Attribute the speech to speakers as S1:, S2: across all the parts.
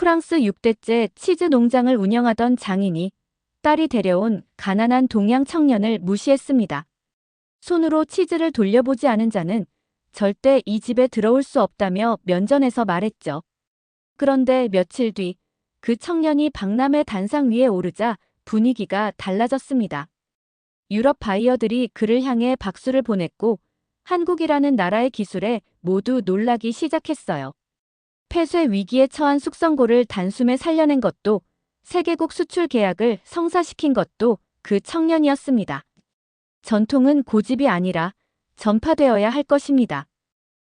S1: 프랑스 6대째 치즈 농장을 운영하던 장인이 딸이 데려온 가난한 동양 청년을 무시했습니다. 손으로 치즈를 돌려보지 않은 자는 절대 이 집에 들어올 수 없다며 면전에서 말했죠. 그런데 며칠 뒤 그 청년이 박람회 단상 위에 오르자 분위기가 달라졌습니다. 유럽 바이어들이 그를 향해 박수를 보냈고 한국이라는 나라의 기술에 모두 놀라기 시작했어요. 폐쇄 위기에 처한 숙성고를 단숨에 살려낸 것도 세계국 수출 계약을 성사시킨 것도 그 청년이었습니다. 전통은 고집이 아니라 전파되어야 할 것입니다.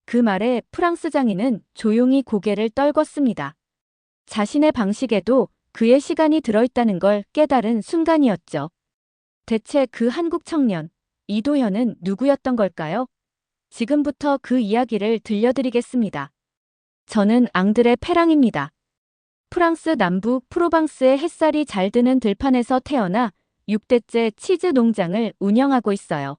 S1: 그 말에 프랑스 장인은 조용히 고개를 떨궜습니다. 자신의 방식에도 그의 시간이 들어있다는 걸 깨달은 순간이었죠. 대체 그 한국 청년, 이도현은 누구였던 걸까요? 지금부터 그 이야기를 들려드리겠습니다. 저는 앙드레 페랑입니다. 프랑스 남부 프로방스의 햇살이 잘 드는 들판에서 태어나 6대째 치즈 농장을 운영하고 있어요.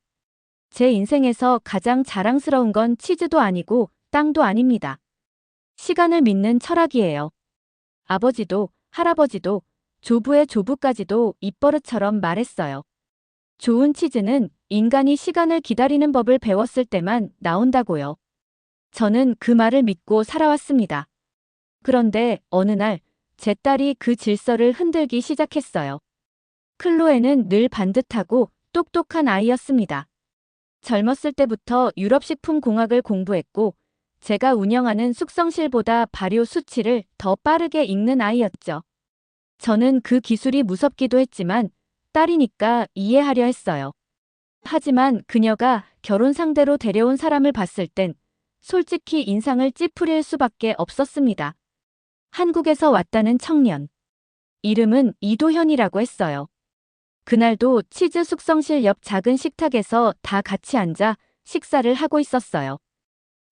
S1: 제 인생에서 가장 자랑스러운 건 치즈도 아니고 땅도 아닙니다. 시간을 믿는 철학이에요. 아버지도 할아버지도 조부의 조부까지도 입버릇처럼 말했어요. 좋은 치즈는 인간이 시간을 기다리는 법을 배웠을 때만 나온다고요. 저는 그 말을 믿고 살아왔습니다. 그런데 어느 날 제 딸이 그 질서를 흔들기 시작했어요. 클로에는 늘 반듯하고 똑똑한 아이였습니다. 젊었을 때부터 유럽식품공학을 공부했고 제가 운영하는 숙성실보다 발효 수치를 더 빠르게 읽는 아이였죠. 저는 그 기술이 무섭기도 했지만 딸이니까 이해하려 했어요. 하지만 그녀가 결혼 상대로 데려온 사람을 봤을 땐 솔직히 인상을 찌푸릴 수밖에 없었습니다. 한국에서 왔다는 청년. 이름은 이도현이라고 했어요. 그날도 치즈 숙성실 옆 작은 식탁에서 다 같이 앉아 식사를 하고 있었어요.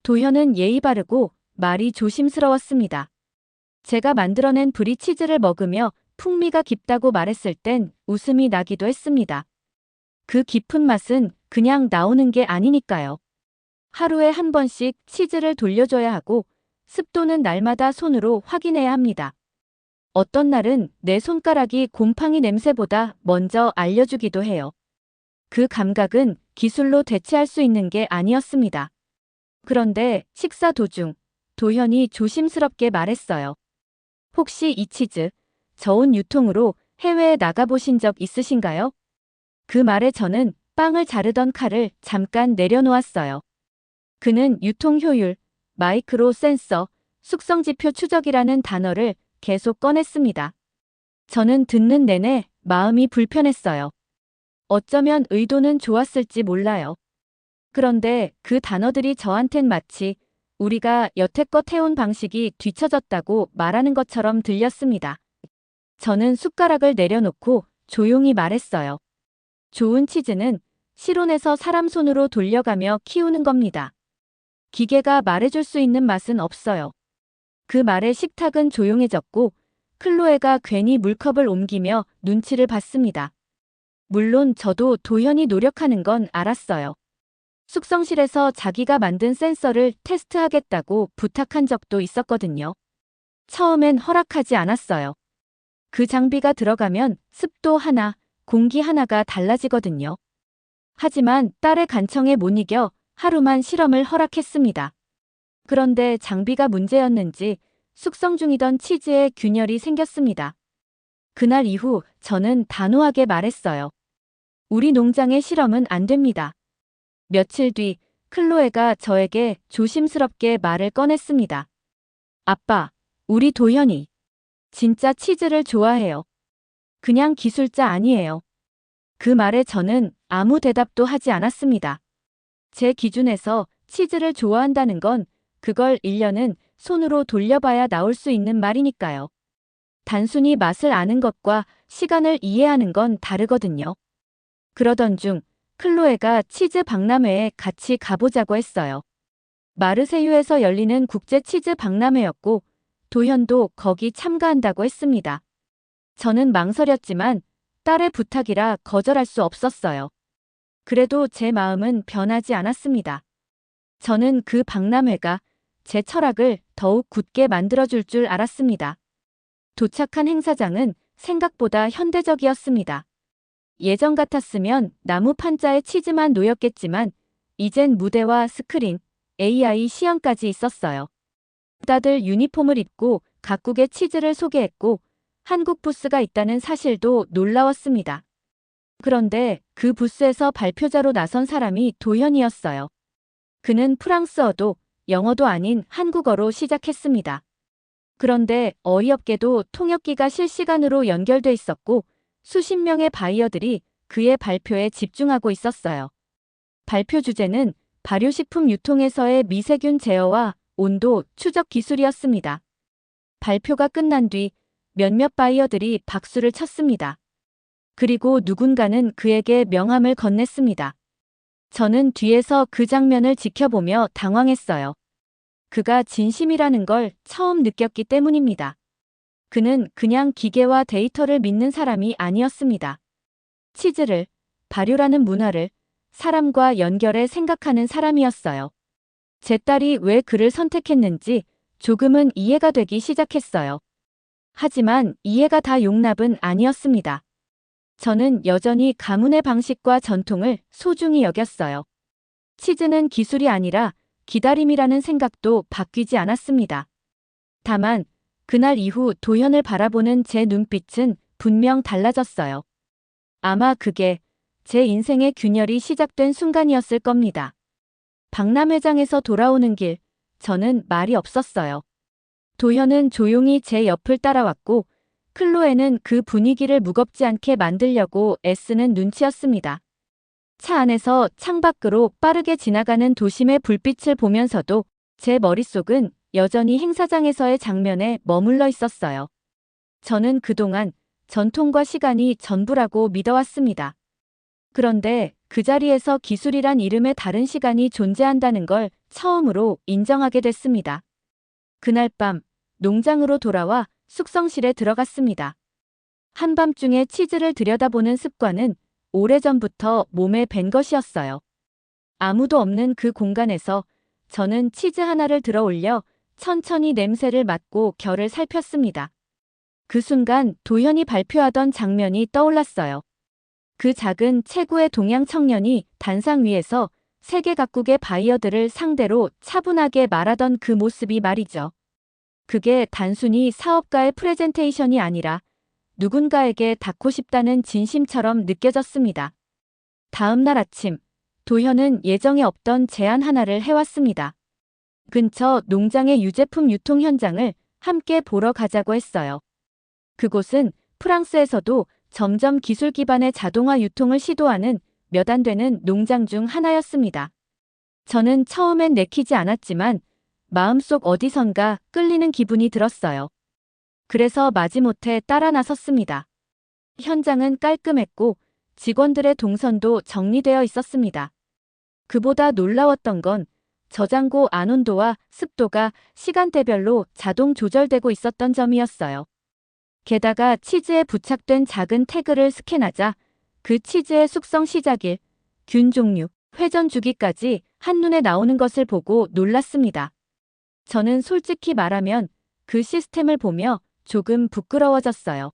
S1: 도현은 예의 바르고 말이 조심스러웠습니다. 제가 만들어낸 브리 치즈를 먹으며 풍미가 깊다고 말했을 땐 웃음이 나기도 했습니다. 그 깊은 맛은 그냥 나오는 게 아니니까요. 하루에 한 번씩 치즈를 돌려줘야 하고 습도는 날마다 손으로 확인해야 합니다. 어떤 날은 내 손가락이 곰팡이 냄새보다 먼저 알려주기도 해요. 그 감각은 기술로 대체할 수 있는 게 아니었습니다. 그런데 식사 도중 도현이 조심스럽게 말했어요. 혹시 이 치즈, 저온 유통으로 해외에 나가보신 적 있으신가요? 그 말에 저는 빵을 자르던 칼을 잠깐 내려놓았어요. 그는 유통 효율, 마이크로 센서, 숙성지표 추적이라는 단어를 계속 꺼냈습니다. 저는 듣는 내내 마음이 불편했어요. 어쩌면 의도는 좋았을지 몰라요. 그런데 그 단어들이 저한텐 마치 우리가 여태껏 해온 방식이 뒤처졌다고 말하는 것처럼 들렸습니다. 저는 숟가락을 내려놓고 조용히 말했어요. 좋은 치즈는 실온에서 사람 손으로 돌려가며 키우는 겁니다. 기계가 말해줄 수 있는 맛은 없어요. 그 말에 식탁은 조용해졌고 클로에가 괜히 물컵을 옮기며 눈치를 봤습니다. 물론 저도 도현이 노력하는 건 알았어요. 숙성실에서 자기가 만든 센서를 테스트하겠다고 부탁한 적도 있었거든요. 처음엔 허락하지 않았어요. 그 장비가 들어가면 습도 하나, 공기 하나가 달라지거든요. 하지만 딸의 간청에 못 이겨 하루만 실험을 허락했습니다. 그런데 장비가 문제였는지 숙성 중이던 치즈에 균열이 생겼습니다. 그날 이후 저는 단호하게 말했어요. 우리 농장의 실험은 안 됩니다. 며칠 뒤 클로에가 저에게 조심스럽게 말을 꺼냈습니다. 아빠, 우리 도현이 진짜 치즈를 좋아해요. 그냥 기술자 아니에요. 그 말에 저는 아무 대답도 하지 않았습니다. 제 기준에서 치즈를 좋아한다는 건 그걸 1년은 손으로 돌려봐야 나올 수 있는 말이니까요. 단순히 맛을 아는 것과 시간을 이해하는 건 다르거든요. 그러던 중 클로에가 치즈 박람회에 같이 가보자고 했어요. 마르세유에서 열리는 국제 치즈 박람회였고 도현도 거기 참가한다고 했습니다. 저는 망설였지만 딸의 부탁이라 거절할 수 없었어요. 그래도 제 마음은 변하지 않았습니다. 저는 그 박람회가 제 철학을 더욱 굳게 만들어줄 줄 알았습니다. 도착한 행사장은 생각보다 현대적이었습니다. 예전 같았으면 나무 판자에 치즈만 놓였겠지만 이젠 무대와 스크린, AI 시연까지 있었어요. 다들 유니폼을 입고 각국의 치즈를 소개했고 한국 부스가 있다는 사실도 놀라웠습니다. 그런데 그 부스에서 발표자로 나선 사람이 도현이었어요. 그는 프랑스어도 영어도 아닌 한국어로 시작했습니다. 그런데 어이없게도 통역기가 실시간으로 연결돼 있었고 수십 명의 바이어들이 그의 발표에 집중하고 있었어요. 발표 주제는 발효식품 유통에서의 미세균 제어와 온도 추적 기술이었습니다. 발표가 끝난 뒤 몇몇 바이어들이 박수를 쳤습니다. 그리고 누군가는 그에게 명함을 건넸습니다. 저는 뒤에서 그 장면을 지켜보며 당황했어요. 그가 진심이라는 걸 처음 느꼈기 때문입니다. 그는 그냥 기계와 데이터를 믿는 사람이 아니었습니다. 치즈를, 발효라는 문화를, 사람과 연결해 생각하는 사람이었어요. 제 딸이 왜 그를 선택했는지 조금은 이해가 되기 시작했어요. 하지만 이해가 다 용납은 아니었습니다. 저는 여전히 가문의 방식과 전통을 소중히 여겼어요. 치즈는 기술이 아니라 기다림이라는 생각도 바뀌지 않았습니다. 다만 그날 이후 도현을 바라보는 제 눈빛은 분명 달라졌어요. 아마 그게 제 인생의 균열이 시작된 순간이었을 겁니다. 박람회장에서 돌아오는 길, 저는 말이 없었어요. 도현은 조용히 제 옆을 따라왔고 클로에는 그 분위기를 무겁지 않게 만들려고 애쓰는 눈치였습니다. 차 안에서 창밖으로 빠르게 지나가는 도심의 불빛을 보면서도 제 머릿속은 여전히 행사장에서의 장면에 머물러 있었어요. 저는 그동안 전통과 시간이 전부라고 믿어왔습니다. 그런데 그 자리에서 기술이란 이름의 다른 시간이 존재한다는 걸 처음으로 인정하게 됐습니다. 그날 밤 농장으로 돌아와 숙성실에 들어갔습니다. 한밤중에 치즈를 들여다보는 습관은 오래전부터 몸에 밴 것이었어요. 아무도 없는 그 공간에서 저는 치즈 하나를 들어 올려 천천히 냄새를 맡고 결을 살폈습니다. 그 순간 도현이 발표하던 장면이 떠올랐어요. 그 작은 체구의 동양 청년이 단상 위에서 세계 각국의 바이어들을 상대로 차분하게 말하던 그 모습이 말이죠. 그게 단순히 사업가의 프레젠테이션이 아니라 누군가에게 닿고 싶다는 진심처럼 느껴졌습니다. 다음 날 아침, 도현은 예정에 없던 제안 하나를 해왔습니다. 근처 농장의 유제품 유통 현장을 함께 보러 가자고 했어요. 그곳은 프랑스에서도 점점 기술 기반의 자동화 유통을 시도하는 몇 안 되는 농장 중 하나였습니다. 저는 처음엔 내키지 않았지만 마음속 어디선가 끌리는 기분이 들었어요. 그래서 마지못해 따라 나섰습니다. 현장은 깔끔했고 직원들의 동선도 정리되어 있었습니다. 그보다 놀라웠던 건 저장고 안 온도와 습도가 시간대별로 자동 조절되고 있었던 점이었어요. 게다가 치즈에 부착된 작은 태그를 스캔하자 그 치즈의 숙성 시작일, 균 종류, 회전 주기까지 한눈에 나오는 것을 보고 놀랐습니다. 저는 솔직히 말하면 그 시스템을 보며 조금 부끄러워졌어요.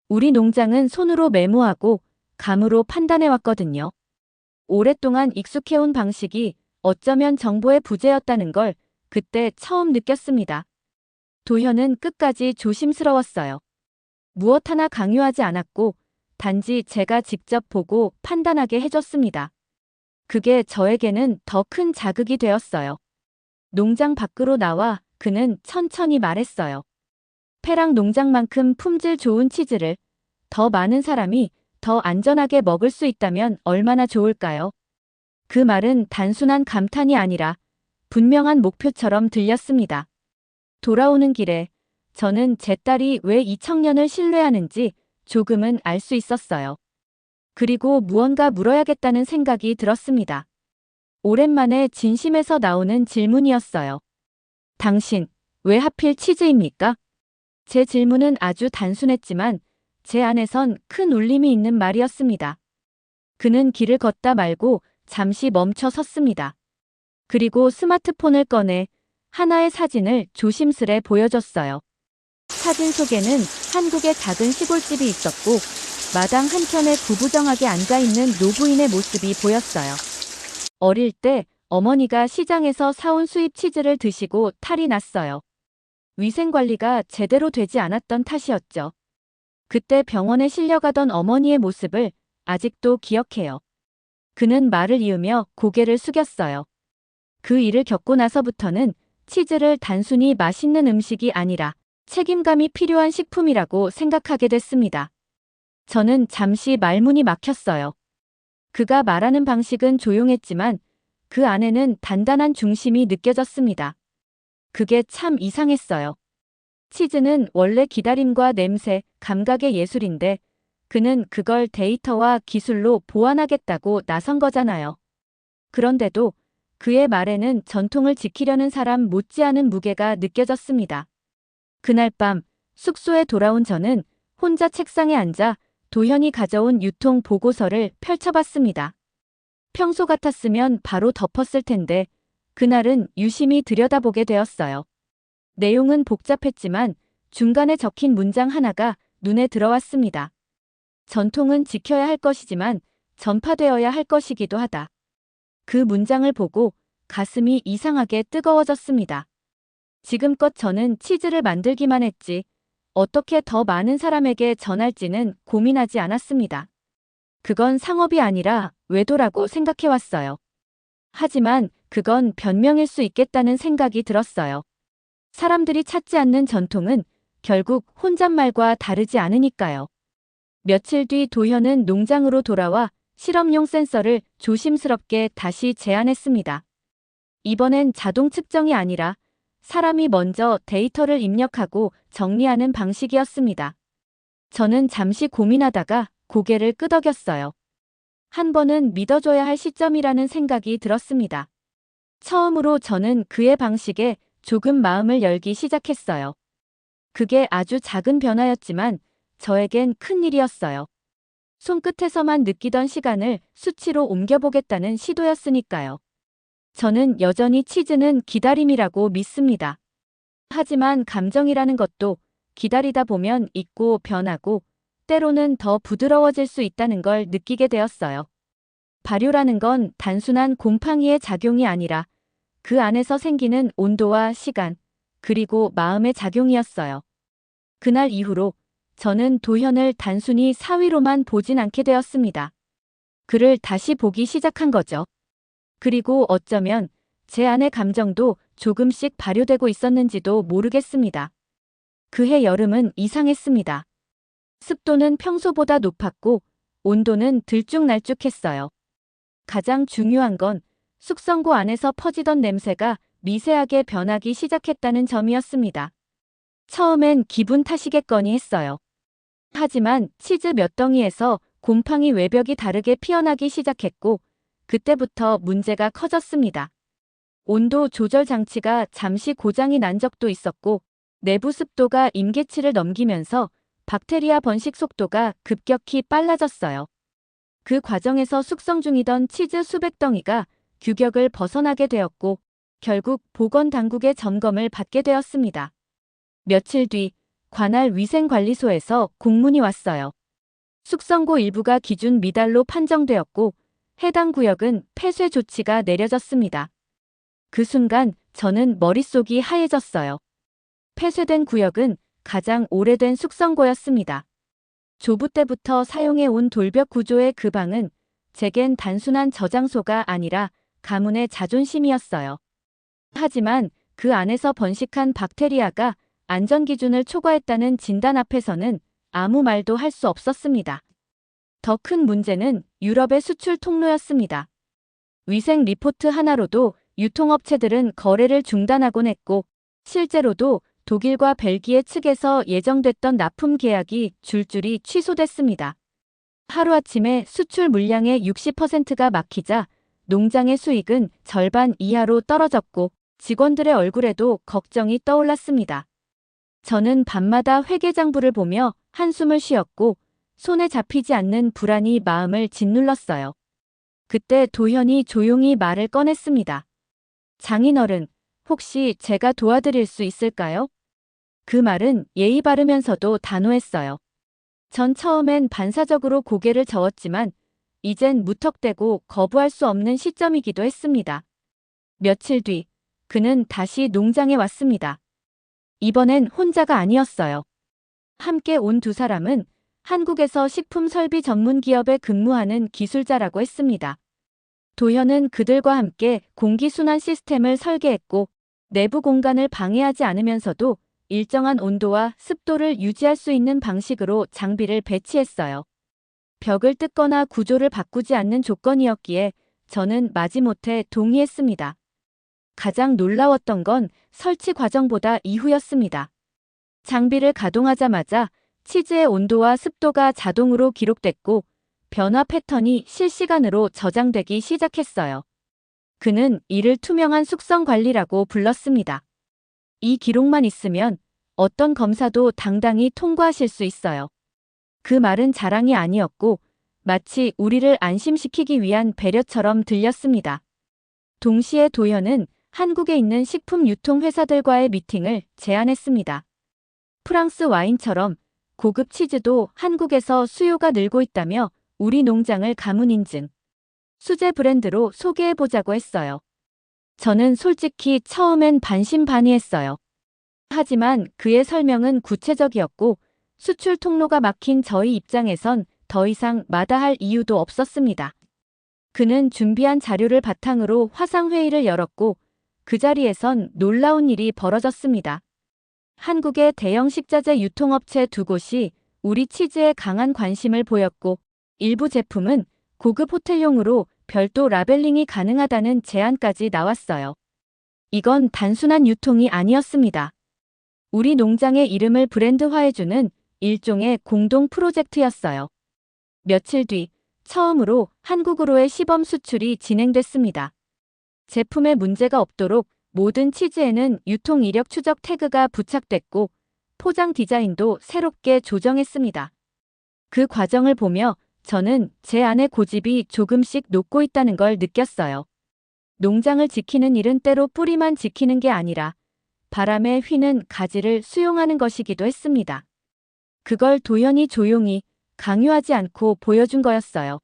S1: 우리 농장은 손으로 메모하고 감으로 판단해왔거든요. 오랫동안 익숙해온 방식이 어쩌면 정보의 부재였다는 걸 그때 처음 느꼈습니다. 도현은 끝까지 조심스러웠어요. 무엇 하나 강요하지 않았고 단지 제가 직접 보고 판단하게 해줬습니다. 그게 저에게는 더 큰 자극이 되었어요. 농장 밖으로 나와 그는 천천히 말했어요. 페랑 농장만큼 품질 좋은 치즈를 더 많은 사람이 더 안전하게 먹을 수 있다면 얼마나 좋을까요? 그 말은 단순한 감탄이 아니라 분명한 목표처럼 들렸습니다. 돌아오는 길에 저는 제 딸이 왜 이 청년을 신뢰하는지 조금은 알 수 있었어요. 그리고 무언가 물어야겠다는 생각이 들었습니다. 오랜만에 진심에서 나오는 질문이었어요. 당신, 왜 하필 치즈입니까? 제 질문은 아주 단순했지만 제 안에선 큰 울림이 있는 말이었습니다. 그는 길을 걷다 말고 잠시 멈춰 섰습니다. 그리고 스마트폰을 꺼내 하나의 사진을 조심스레 보여줬어요. 사진 속에는 한국의 작은 시골집이 있었고 마당 한켠에 구부정하게 앉아있는 노부인의 모습이 보였어요. 어릴 때 어머니가 시장에서 사온 수입 치즈를 드시고 탈이 났어요. 위생관리가 제대로 되지 않았던 탓이었죠. 그때 병원에 실려가던 어머니의 모습을 아직도 기억해요. 그는 말을 이으며 고개를 숙였어요. 그 일을 겪고 나서부터는 치즈를 단순히 맛있는 음식이 아니라 책임감이 필요한 식품이라고 생각하게 됐습니다. 저는 잠시 말문이 막혔어요. 그가 말하는 방식은 조용했지만 그 안에는 단단한 중심이 느껴졌습니다. 그게 참 이상했어요. 치즈는 원래 기다림과 냄새, 감각의 예술인데 그는 그걸 데이터와 기술로 보완하겠다고 나선 거잖아요. 그런데도 그의 말에는 전통을 지키려는 사람 못지않은 무게가 느껴졌습니다. 그날 밤 숙소에 돌아온 저는 혼자 책상에 앉아 도현이 가져온 유통 보고서를 펼쳐봤습니다. 평소 같았으면 바로 덮었을 텐데 그날은 유심히 들여다보게 되었어요. 내용은 복잡했지만 중간에 적힌 문장 하나가 눈에 들어왔습니다. 전통은 지켜야 할 것이지만 전파되어야 할 것이기도 하다. 그 문장을 보고 가슴이 이상하게 뜨거워졌습니다. 지금껏 저는 치즈를 만들기만 했지 어떻게 더 많은 사람에게 전할지는 고민하지 않았습니다. 그건 상업이 아니라 외도라고 생각해왔어요. 하지만 그건 변명일 수 있겠다는 생각이 들었어요. 사람들이 찾지 않는 전통은 결국 혼잣말과 다르지 않으니까요. 며칠 뒤 도현은 농장으로 돌아와 실험용 센서를 조심스럽게 다시 제안했습니다. 이번엔 자동 측정이 아니라 사람이 먼저 데이터를 입력하고 정리하는 방식이었습니다. 저는 잠시 고민하다가 고개를 끄덕였어요. 한 번은 믿어줘야 할 시점이라는 생각이 들었습니다. 처음으로 저는 그의 방식에 조금 마음을 열기 시작했어요. 그게 아주 작은 변화였지만 저에겐 큰 일이었어요. 손끝에서만 느끼던 시간을 수치로 옮겨보겠다는 시도였으니까요. 저는 여전히 치즈는 기다림이라고 믿습니다. 하지만 감정이라는 것도 기다리다 보면 익고 변하고 때로는 더 부드러워질 수 있다는 걸 느끼게 되었어요. 발효라는 건 단순한 곰팡이의 작용이 아니라 그 안에서 생기는 온도와 시간, 그리고 마음의 작용이었어요. 그날 이후로 저는 도현을 단순히 사위로만 보진 않게 되었습니다. 그를 다시 보기 시작한 거죠. 그리고 어쩌면 제 안의 감정도 조금씩 발효되고 있었는지도 모르겠습니다. 그해 여름은 이상했습니다. 습도는 평소보다 높았고 온도는 들쭉날쭉했어요. 가장 중요한 건 숙성고 안에서 퍼지던 냄새가 미세하게 변하기 시작했다는 점이었습니다. 처음엔 기분 탓이겠거니 했어요. 하지만 치즈 몇 덩이에서 곰팡이 외벽이 다르게 피어나기 시작했고 그때부터 문제가 커졌습니다. 온도 조절 장치가 잠시 고장이 난 적도 있었고 내부 습도가 임계치를 넘기면서 박테리아 번식 속도가 급격히 빨라졌어요. 그 과정에서 숙성 중이던 치즈 수백 덩이가 규격을 벗어나게 되었고 결국 보건당국의 점검을 받게 되었습니다. 며칠 뒤 관할 위생관리소에서 공문이 왔어요. 숙성고 일부가 기준 미달로 판정되었고 해당 구역은 폐쇄 조치가 내려졌습니다. 그 순간 저는 머릿속이 하얘졌어요. 폐쇄된 구역은 가장 오래된 숙성고였습니다. 조부 때부터 사용해온 돌벽 구조의 그 방은 제겐 단순한 저장소가 아니라 가문의 자존심이었어요. 하지만 그 안에서 번식한 박테리아가 안전기준을 초과했다는 진단 앞에서는 아무 말도 할 수 없었습니다. 더 큰 문제는 유럽의 수출 통로였습니다. 위생 리포트 하나로도 유통업체들은 거래를 중단하곤 했고 실제로도 독일과 벨기에 측에서 예정됐던 납품 계약이 줄줄이 취소됐습니다. 하루아침에 수출 물량의 60%가 막히자 농장의 수익은 절반 이하로 떨어졌고 직원들의 얼굴에도 걱정이 떠올랐습니다. 저는 밤마다 회계장부를 보며 한숨을 쉬었고 손에 잡히지 않는 불안이 마음을 짓눌렀어요. 그때 도현이 조용히 말을 꺼냈습니다. 장인어른, 혹시 제가 도와드릴 수 있을까요? 그 말은 예의 바르면서도 단호했어요. 전 처음엔 반사적으로 고개를 저었지만 이젠 무턱대고 거부할 수 없는 시점이기도 했습니다. 며칠 뒤 그는 다시 농장에 왔습니다. 이번엔 혼자가 아니었어요. 함께 온 두 사람은 한국에서 식품 설비 전문 기업에 근무하는 기술자라고 했습니다. 도현은 그들과 함께 공기순환 시스템을 설계했고 내부 공간을 방해하지 않으면서도 일정한 온도와 습도를 유지할 수 있는 방식으로 장비를 배치했어요. 벽을 뜯거나 구조를 바꾸지 않는 조건이었기에 저는 마지못해 동의했습니다. 가장 놀라웠던 건 설치 과정보다 이후였습니다. 장비를 가동하자마자 치즈의 온도와 습도가 자동으로 기록됐고 변화 패턴이 실시간으로 저장되기 시작했어요. 그는 이를 투명한 숙성 관리라고 불렀습니다. 이 기록만 있으면 어떤 검사도 당당히 통과하실 수 있어요. 그 말은 자랑이 아니었고 마치 우리를 안심시키기 위한 배려처럼 들렸습니다. 동시에 도현은 한국에 있는 식품 유통 회사들과의 미팅을 제안했습니다. 프랑스 와인처럼 고급 치즈도 한국에서 수요가 늘고 있다며 우리 농장을 가문 인증, 수제 브랜드로 소개해보자고 했어요. 저는 솔직히 처음엔 반신반의했어요. 하지만 그의 설명은 구체적이었고 수출 통로가 막힌 저희 입장에선 더 이상 마다할 이유도 없었습니다. 그는 준비한 자료를 바탕으로 화상회의를 열었고 그 자리에선 놀라운 일이 벌어졌습니다. 한국의 대형 식자재 유통업체 두 곳이 우리 치즈에 강한 관심을 보였고 일부 제품은 고급 호텔용으로 별도 라벨링이 가능하다는 제안까지 나왔어요. 이건 단순한 유통이 아니었습니다. 우리 농장의 이름을 브랜드화해주는 일종의 공동 프로젝트였어요. 며칠 뒤 처음으로 한국으로의 시범 수출이 진행됐습니다. 제품에 문제가 없도록 모든 치즈에는 유통 이력 추적 태그가 부착됐고 포장 디자인도 새롭게 조정했습니다. 그 과정을 보며 저는 제 안의 고집이 조금씩 녹고 있다는 걸 느꼈어요. 농장을 지키는 일은 때로 뿌리만 지키는 게 아니라 바람에 휘는 가지를 수용하는 것이기도 했습니다. 그걸 도현이 조용히 강요하지 않고 보여준 거였어요.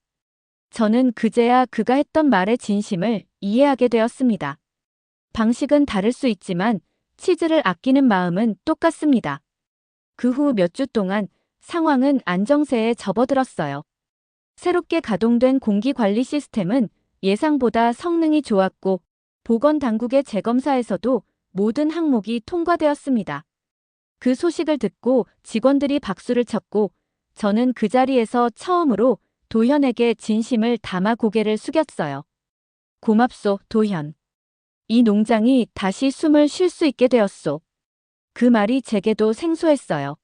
S1: 저는 그제야 그가 했던 말의 진심을 이해하게 되었습니다. 방식은 다를 수 있지만 치즈를 아끼는 마음은 똑같습니다. 그 후 몇 주 동안 상황은 안정세에 접어들었어요. 새롭게 가동된 공기관리 시스템은 예상보다 성능이 좋았고 보건당국의 재검사에서도 모든 항목이 통과되었습니다. 그 소식을 듣고 직원들이 박수를 쳤고 저는 그 자리에서 처음으로 도현에게 진심을 담아 고개를 숙였어요. 고맙소, 도현. 이 농장이 다시 숨을 쉴 수 있게 되었소. 그 말이 제게도 생소했어요.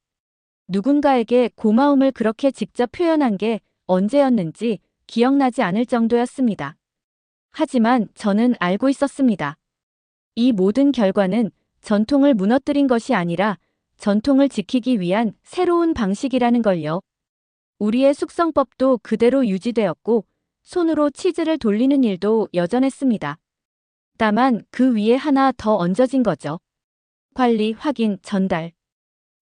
S1: 누군가에게 고마움을 그렇게 직접 표현한 게 언제였는지 기억나지 않을 정도였습니다. 하지만 저는 알고 있었습니다. 이 모든 결과는 전통을 무너뜨린 것이 아니라 전통을 지키기 위한 새로운 방식이라는 걸요. 우리의 숙성법도 그대로 유지되었고 손으로 치즈를 돌리는 일도 여전했습니다. 다만 그 위에 하나 더 얹어진 거죠. 관리, 확인, 전달.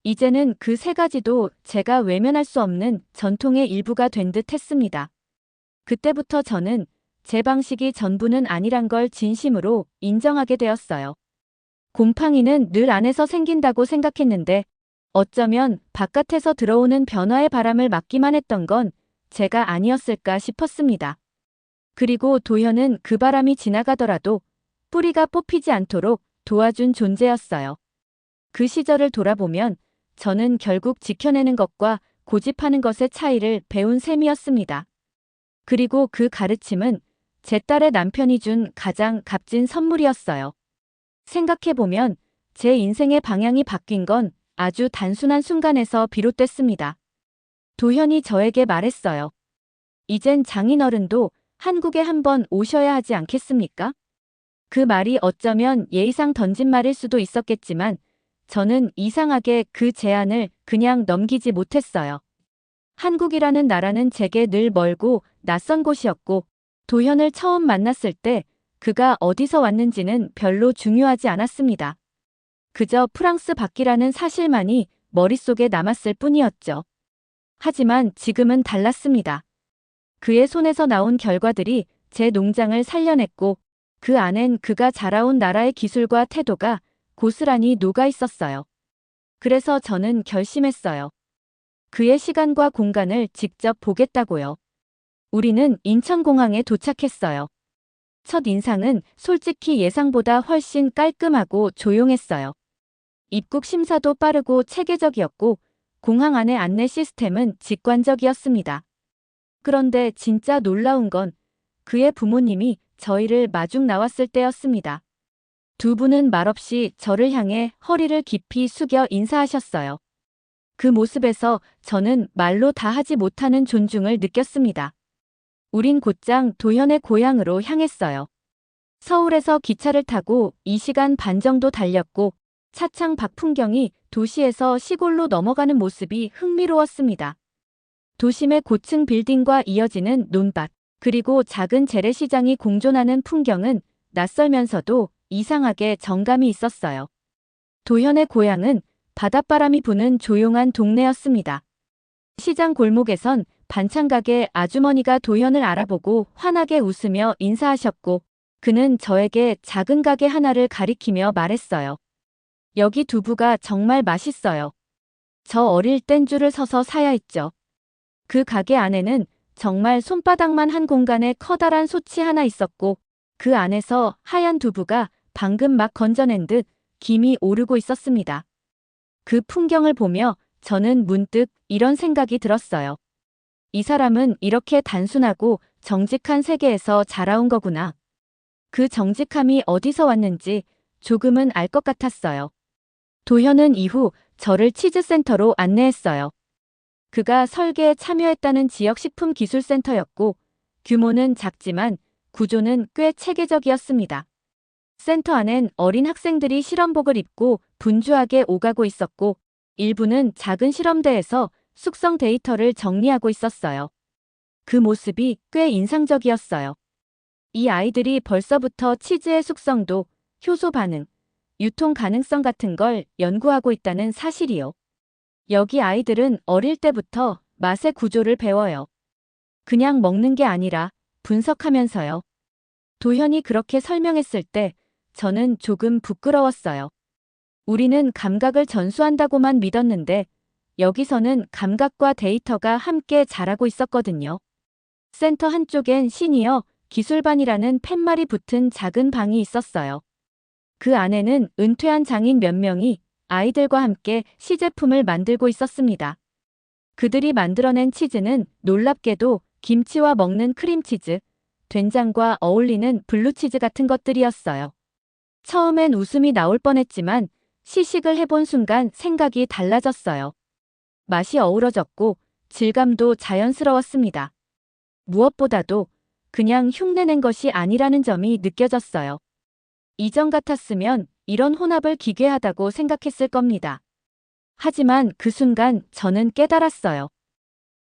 S1: 이제는 그 세 가지도 제가 외면할 수 없는 전통의 일부가 된 듯 했습니다. 그때부터 저는 제 방식이 전부는 아니란 걸 진심으로 인정하게 되었어요. 곰팡이는 늘 안에서 생긴다고 생각했는데 어쩌면 바깥에서 들어오는 변화의 바람을 막기만 했던 건 제가 아니었을까 싶었습니다. 그리고 도현은 그 바람이 지나가더라도 뿌리가 뽑히지 않도록 도와준 존재였어요. 그 시절을 돌아보면 저는 결국 지켜내는 것과 고집하는 것의 차이를 배운 셈이었습니다. 그리고 그 가르침은 제 딸의 남편이 준 가장 값진 선물이었어요. 생각해보면 제 인생의 방향이 바뀐 건 아주 단순한 순간에서 비롯됐습니다. 도현이 저에게 말했어요. 이젠 장인어른도 한국에 한번 오셔야 하지 않겠습니까? 그 말이 어쩌면 예의상 던진 말일 수도 있었겠지만 저는 이상하게 그 제안을 그냥 넘기지 못했어요. 한국이라는 나라는 제게 늘 멀고 낯선 곳이었고 도현을 처음 만났을 때 그가 어디서 왔는지는 별로 중요하지 않았습니다. 그저 프랑스 바퀴라는 사실만이 머릿속에 남았을 뿐이었죠. 하지만 지금은 달랐습니다. 그의 손에서 나온 결과들이 제 농장을 살려냈고 그 안엔 그가 자라온 나라의 기술과 태도가 고스란히 녹아 있었어요. 그래서 저는 결심했어요. 그의 시간과 공간을 직접 보겠다고요. 우리는 인천공항에 도착했어요. 첫 인상은 솔직히 예상보다 훨씬 깔끔하고 조용했어요. 입국 심사도 빠르고 체계적이었고 공항 안의 안내 시스템은 직관적이었습니다. 그런데 진짜 놀라운 건 그의 부모님이 저희를 마중 나왔을 때였습니다. 두 분은 말없이 저를 향해 허리를 깊이 숙여 인사하셨어요. 그 모습에서 저는 말로 다 하지 못하는 존중을 느꼈습니다. 우린 곧장 도현의 고향으로 향했어요. 서울에서 기차를 타고 2시간 반 정도 달렸고 차창 밖 풍경이 도시에서 시골로 넘어가는 모습이 흥미로웠습니다. 도심의 고층 빌딩과 이어지는 논밭, 그리고 작은 재래시장이 공존하는 풍경은 낯설면서도 이상하게 정감이 있었어요. 도현의 고향은 바닷바람이 부는 조용한 동네였습니다. 시장 골목에선 반찬가게 아주머니가 도현을 알아보고 환하게 웃으며 인사하셨고 그는 저에게 작은 가게 하나를 가리키며 말했어요. 여기 두부가 정말 맛있어요. 저 어릴 땐 줄을 서서 사야 했죠. 그 가게 안에는 정말 손바닥만 한 공간에 커다란 솥이 하나 있었고 그 안에서 하얀 두부가 방금 막 건져낸 듯 김이 오르고 있었습니다. 그 풍경을 보며 저는 문득 이런 생각이 들었어요. 이 사람은 이렇게 단순하고 정직한 세계에서 자라온 거구나. 그 정직함이 어디서 왔는지 조금은 알 것 같았어요. 도현은 이후 저를 치즈센터로 안내했어요. 그가 설계에 참여했다는 지역식품기술센터였고 규모는 작지만 구조는 꽤 체계적이었습니다. 센터 안엔 어린 학생들이 실험복을 입고 분주하게 오가고 있었고 일부는 작은 실험대에서 숙성 데이터를 정리하고 있었어요. 그 모습이 꽤 인상적이었어요. 이 아이들이 벌써부터 치즈의 숙성도, 효소 반응, 유통 가능성 같은 걸 연구하고 있다는 사실이요. 여기 아이들은 어릴 때부터 맛의 구조를 배워요. 그냥 먹는 게 아니라 분석하면서요. 도현이 그렇게 설명했을 때 저는 조금 부끄러웠어요. 우리는 감각을 전수한다고만 믿었는데 여기서는 감각과 데이터가 함께 자라고 있었거든요. 센터 한쪽엔 시니어 기술반이라는 팻말이 붙은 작은 방이 있었어요. 그 안에는 은퇴한 장인 몇 명이 아이들과 함께 시제품을 만들고 있었습니다. 그들이 만들어낸 치즈는 놀랍게도 김치와 먹는 크림치즈, 된장과 어울리는 블루치즈 같은 것들이었어요. 처음엔 웃음이 나올 뻔했지만 시식을 해본 순간 생각이 달라졌어요. 맛이 어우러졌고 질감도 자연스러웠습니다. 무엇보다도 그냥 흉내낸 것이 아니라는 점이 느껴졌어요. 이전 같았으면 이런 혼합을 기괴하다고 생각했을 겁니다. 하지만 그 순간 저는 깨달았어요.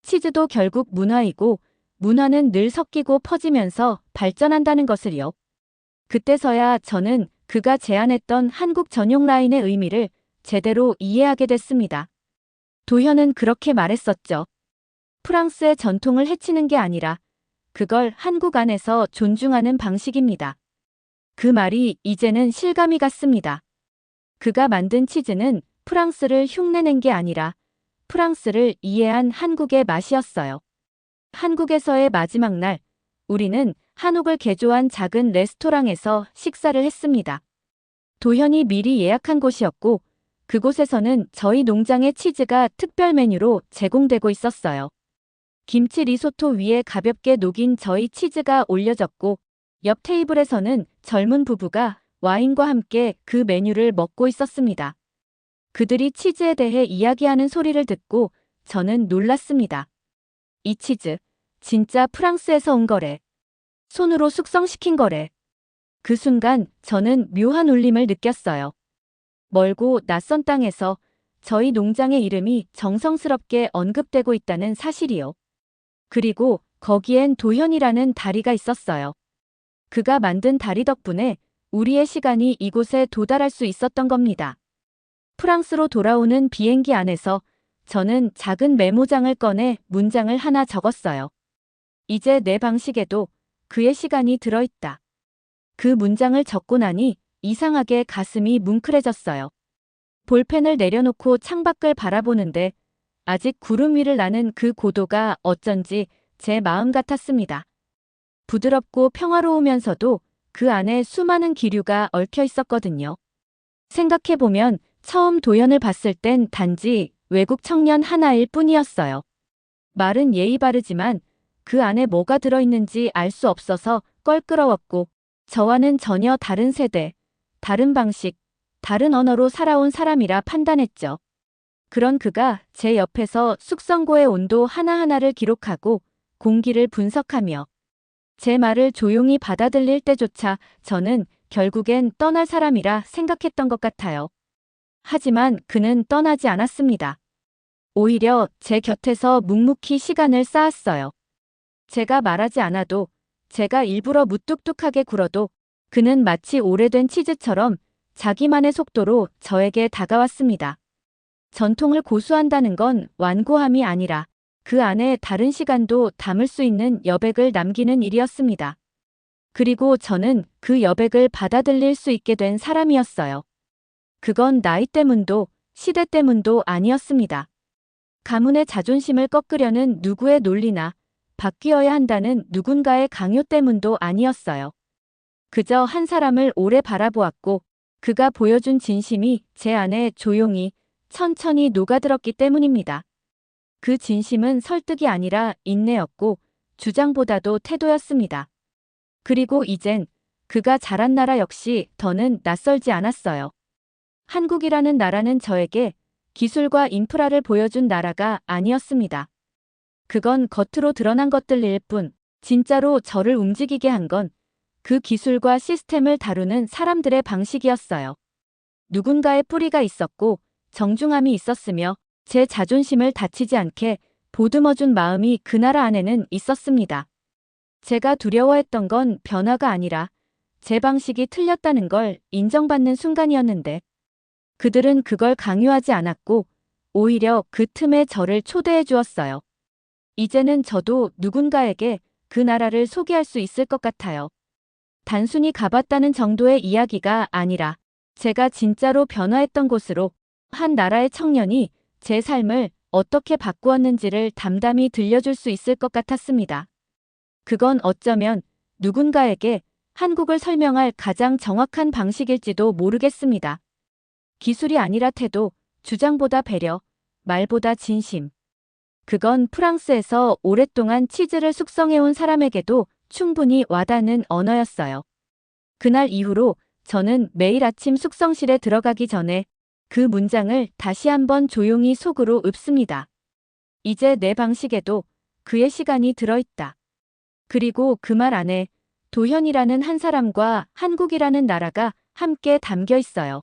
S1: 치즈도 결국 문화이고 문화는 늘 섞이고 퍼지면서 발전한다는 것을요. 그때서야 저는 그가 제안했던 한국 전용 라인의 의미를 제대로 이해하게 됐습니다. 도현은 그렇게 말했었죠. 프랑스의 전통을 해치는 게 아니라 그걸 한국 안에서 존중하는 방식입니다. 그 말이 이제는 실감이 갔습니다. 그가 만든 치즈는 프랑스를 흉내낸 게 아니라 프랑스를 이해한 한국의 맛이었어요. 한국에서의 마지막 날, 우리는 한옥을 개조한 작은 레스토랑에서 식사를 했습니다. 도현이 미리 예약한 곳이었고 그곳에서는 저희 농장의 치즈가 특별 메뉴로 제공되고 있었어요. 김치 리소토 위에 가볍게 녹인 저희 치즈가 올려졌고 옆 테이블에서는 젊은 부부가 와인과 함께 그 메뉴를 먹고 있었습니다. 그들이 치즈에 대해 이야기하는 소리를 듣고 저는 놀랐습니다. 이 치즈, 진짜 프랑스에서 온 거래. 손으로 숙성시킨 거래. 그 순간 저는 묘한 울림을 느꼈어요. 멀고 낯선 땅에서 저희 농장의 이름이 정성스럽게 언급되고 있다는 사실이요. 그리고 거기엔 도현이라는 다리가 있었어요. 그가 만든 다리 덕분에 우리의 시간이 이곳에 도달할 수 있었던 겁니다. 프랑스로 돌아오는 비행기 안에서 저는 작은 메모장을 꺼내 문장을 하나 적었어요. 이제 내 방식에도 그의 시간이 들어있다. 그 문장을 적고 나니 이상하게 가슴이 뭉클해졌어요. 볼펜을 내려놓고 창밖을 바라보는데 아직 구름 위를 나는 그 고도가 어쩐지 제 마음 같았습니다. 부드럽고 평화로우면서도 그 안에 수많은 기류가 얽혀 있었거든요. 생각해보면 처음 도연을 봤을 땐 단지 외국 청년 하나일 뿐이었어요. 말은 예의 바르지만 그 안에 뭐가 들어있는지 알 수 없어서 껄끄러웠고 저와는 전혀 다른 세대, 다른 방식, 다른 언어로 살아온 사람이라 판단했죠. 그런 그가 제 옆에서 숙성고의 온도 하나하나를 기록하고 공기를 분석하며 제 말을 조용히 받아들일 때조차 저는 결국엔 떠날 사람이라 생각했던 것 같아요. 하지만 그는 떠나지 않았습니다. 오히려 제 곁에서 묵묵히 시간을 쌓았어요. 제가 말하지 않아도, 제가 일부러 무뚝뚝하게 굴어도 그는 마치 오래된 치즈처럼 자기만의 속도로 저에게 다가왔습니다. 전통을 고수한다는 건 완고함이 아니라 그 안에 다른 시간도 담을 수 있는 여백을 남기는 일이었습니다. 그리고 저는 그 여백을 받아들일 수 있게 된 사람이었어요. 그건 나이 때문도 시대 때문도 아니었습니다. 가문의 자존심을 꺾으려는 누구의 논리나 바뀌어야 한다는 누군가의 강요 때문도 아니었어요. 그저 한 사람을 오래 바라보았고 그가 보여준 진심이 제 안에 조용히 천천히 녹아들었기 때문입니다. 그 진심은 설득이 아니라 인내였고 주장보다도 태도였습니다. 그리고 이젠 그가 자란 나라 역시 더는 낯설지 않았어요. 한국이라는 나라는 저에게 기술과 인프라를 보여준 나라가 아니었습니다. 그건 겉으로 드러난 것들일 뿐, 진짜로 저를 움직이게 한 건 그 기술과 시스템을 다루는 사람들의 방식이었어요. 누군가의 뿌리가 있었고 정중함이 있었으며 제 자존심을 다치지 않게 보듬어준 마음이 그 나라 안에는 있었습니다. 제가 두려워했던 건 변화가 아니라 제 방식이 틀렸다는 걸 인정받는 순간이었는데 그들은 그걸 강요하지 않았고 오히려 그 틈에 저를 초대해 주었어요. 이제는 저도 누군가에게 그 나라를 소개할 수 있을 것 같아요. 단순히 가봤다는 정도의 이야기가 아니라 제가 진짜로 변화했던 곳으로 한 나라의 청년이 제 삶을 어떻게 바꾸었는지를 담담히 들려줄 수 있을 것 같았습니다. 그건 어쩌면 누군가에게 한국을 설명할 가장 정확한 방식일지도 모르겠습니다. 기술이 아니라 태도, 주장보다 배려, 말보다 진심. 그건 프랑스에서 오랫동안 치즈를 숙성해온 사람에게도 충분히 와닿는 언어였어요. 그날 이후로 저는 매일 아침 숙성실에 들어가기 전에 그 문장을 다시 한번 조용히 속으로 읊습니다. 이제 내 방식에도 그의 시간이 들어있다. 그리고 그 말 안에 도현이라는 한 사람과 한국이라는 나라가 함께 담겨 있어요.